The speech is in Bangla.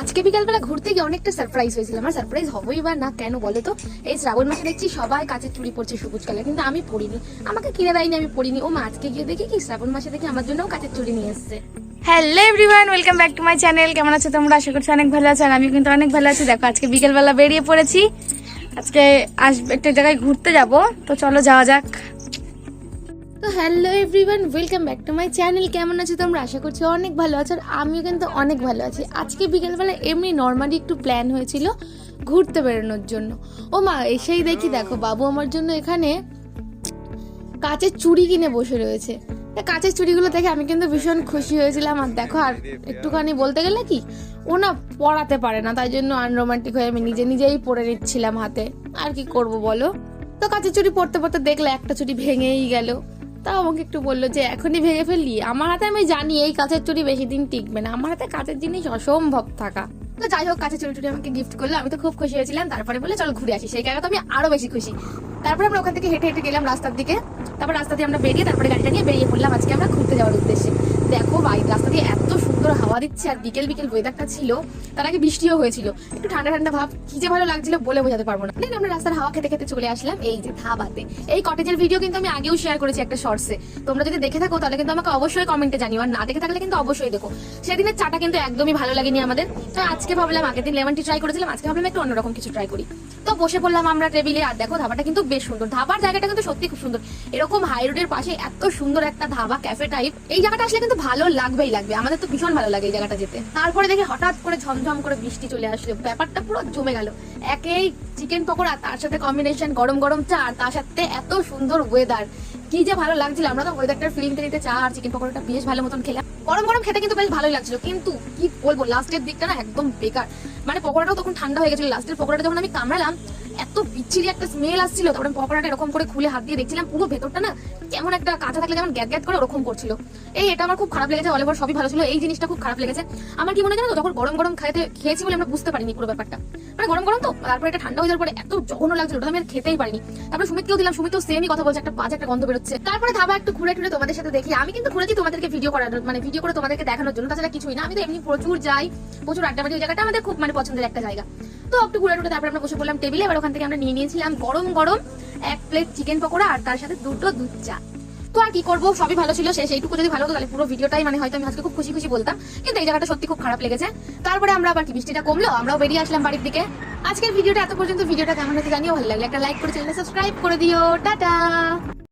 আজকে বিকালবেলা ঘুরতে গিয়ে অনেকটা সারপ্রাইজ হয়েছিল। আমার সারপ্রাইজ হবেই বা না কেন বলো তো, এই শ্রাবণ মাসে দেখছি সবাই কাচের চুড়ি পরছে সবুজ কালার, কিন্তু আমি পরিনি, আমাকে কিনে দেয়নি, আমি পরিনি। ও মা, আজকে গিয়ে দেখি কি শ্রাবণ মাসে দেখি আমার জন্যও কাচের চুড়ি নিয়ে এসছে। Hello everyone, welcome back to my channel. কেমন আছো তোমরা? আশা করছি অনেক ভালো আছো, আর আমি কিন্তু অনেক ভালো আছি। দেখো আজকে বিকেলবেলা বেরিয়ে পড়েছি, আজকে একটা জায়গায় ঘুরতে যাব, তো চলো যাওয়া যাক। তো hello everyone, welcome back to my channel. কেমন আছো তোমরা? আশা করছি অনেক ভালো আছো, আর আমিও কিন্তু অনেক ভালো আছি। আজকে বিকেলবেলা এমনি নর্মালি একটু প্ল্যান হয়েছিল ঘুরতে বেরোনোর জন্য। ও মা, এসেই দেখি দেখো বাবু আমার জন্য এখানে কাচের চুড়ি কিনে বসে রয়েছে। কাচের চুড়িগুলো দেখে আমি কিন্তু ভীষণ খুশি হয়েছিলাম। আর দেখো, আর একটুখানি বলতে গেলে কি, ও না পড়াতে পারে না, তাই জন্য আনরোমান্টিক হয়ে আমি নিজেই পরে নিচ্ছিলাম হাতে। আর কি করব বলো? তো কাচের চুড়ি পড়তে পড়তে দেখলে একটা চুড়ি ভেঙেই গেল। তাও আমাকে একটু বললো যে এখনই ভেঙে ফেললি। আমার হাতে আমি জানি এই কাচের চুড়ি বেশি দিন টিকবে না, আমার হাতে কাচের জিনিস অসম্ভব থাকা। তো যাই হোক, কাছে চুড়ি আমাকে গিফট করলো, আমি তো খুব খুশি হয়েছিলাম। তারপরে বলে চলো ঘুরে আসি, সেই জায়গা তো আমি আরো বেশি খুশি। তারপরে আমরা ওখান থেকে হেঁটে হেঁটে গেলাম রাস্তার দিকে। তারপর রাস্তা দিয়ে আমরা বেরিয়ে তারপরে গাড়িটা নিয়ে বেরিয়ে পড়লাম আজকে আমরা ঘুরতে যাওয়ার উদ্দেশ্যে। দেখো বাইক রাস্তা দিয়ে এত সুন্দর হাওয়া দিচ্ছে, আর বিকেল বিকেল ওয়েদারটা ছিল, তার আগে বৃষ্টিও হয়েছিল, একটু ঠান্ডা ঠান্ডা ভাব, কি যে ভালো লাগছিল বলে বোঝাতে পারবো না। আমরা রাস্তার হাওয়া খেতে খেতে চলে আসলাম এই যে ধাবাতে। এই কটেজের ভিডিও কিন্তু আমি আগেও শেয়ার করেছি একটা শর্টসে, তোমরা যদি দেখে থাকো তাহলে কিন্তু আমাকে অবশ্যই কমেন্টে জানিও, আর না দেখে থাকলে কিন্তু অবশ্যই দেখো। সেদিনের চাটা কিন্তু একদমই ভালো লাগেনি আমাদের, তো আজকে ভাবলাম, আগের দিন লেমন টি ট্রাই করেছিলাম, আজকে ভাবলাম একটু অন্যরকম কিছু ট্রাই করি। তো বসে পড়লাম আমরা টেবিলে, আর দেখো ধাবাটা কিন্তু বেশ সুন্দর, ধাবার জায়গাটা কিন্তু সত্যি খুব সুন্দর। এরকম হাই রোডের পাশে এত সুন্দর একটা ধাবা ক্যাফে টাইপ, এই জায়গাটা আসলে কিন্তু ভালো লাগবেই লাগবে, আমাদের তো ভীষণ ভালো লাগে এই জায়গাটা যেতে। তারপরে দেখে হঠাৎ করে ঝমঝম করে বৃষ্টি চলে আসলো, ব্যাপারটা পুরো জমে গেল। একেই চিকেন পকোড়া, তার সাথে কম্বিনেশন গরম গরম চা, আর তার সাথে এত সুন্দর ওয়েদার, কি যে ভালো লাগছিল। আমরা তো ওয়েদারটার ফিলিংটা নিতে চা আর চিকেন পকোড়াটা বেশ ভালো মতন খেলাম। গরম গরম খেতে কিন্তু বেশ ভালোই লাগছিল, কিন্তু কি বলবো লাস্টের দিকটা না একদম বেকার। মানে পকোড়াটাও তখন ঠান্ডা হয়ে গেছিল, লাস্টের পকোড়াটা যখন আমি কামড়ালাম এত বিচ্ছিরি একটা স্মেল আসছিল। তারপরে পকোড়াটা এরকম করে খুলে হাত দিয়ে দেখছিলাম, পুরো ভেতরটা না কেমন একটা কাঁচা থাকলে যেমন গ্যাট গ্যাট করে ওরকম করছিল। এটা আমার খুব খারাপ লেগেছে। অলেভার সবই ভালো ছিল, এই জিনিসটা খুব খারাপ লেগেছে আমার। কি মনে জানো তো, যখন গরম গরম খেয়েছি বলে আমরা বুঝতে পারিনি পুরো ব্যাপারটা, মানে গরম গরম তো, তারপরে এটা ঠান্ডা হয়ে যাওয়ার পরে এত জঘন্য লাগছিল, ওটা আমি আর খেতেই পারিনি। তারপরে সুমিতকেও দিলাম, সুমিতও সেমই কথা বলছে, একটা বাজে একটা গন্ধ বেরোচ্ছে। তারপরে ধাবা একটু ঘুরে টুরে তোমাদের সাথে দেখি, আমি কিন্তু ঘুরেছি তোমাদেরকে ভিডিও করার, মানে ভিডিও করে তোমাদেরকে দেখানোর জন্য, তাছাড়া কিছুই না। আমি তো এমনি প্রচুর যাই, প্রচুর আড্ডা মারি, ওই জায়গাটা আমাদের খুব মানে পছন্দের একটা জায়গা। তো একটু ঘুরে টুরে তারপরে আমরা বসে পড়লাম টেবিলে। এবার ওখান থেকে আমরা নিয়ে নিয়েছিলাম গরম গরম 1 প্লেট চিকেন পকোড়া, আর তার সাথে 2টো দুধ চা। তো আর কি করবো, সবই ভালো ছিল। সেইটুকু যদি ভালো হতো তাহলে পুরো ভিডিওটাই মানে হয়তো আমি আজকে খুব খুশি খুশি বলতাম, কিন্তু এই জায়গাটা সত্যি খুব খারাপ লেগেছে। তারপরে আমরা আবার কি বৃষ্টিটা কমলো, আমরাও বেরিয়ে আসলাম বাড়ির দিকে। আজকের ভিডিওটা এত পর্যন্ত, ভিডিওটা কেমন হয়েছে জানিও, ভালো লাগলে একটা লাইক করে চ্যানেলটা সাবস্ক্রাইব করে দিও। টাটা।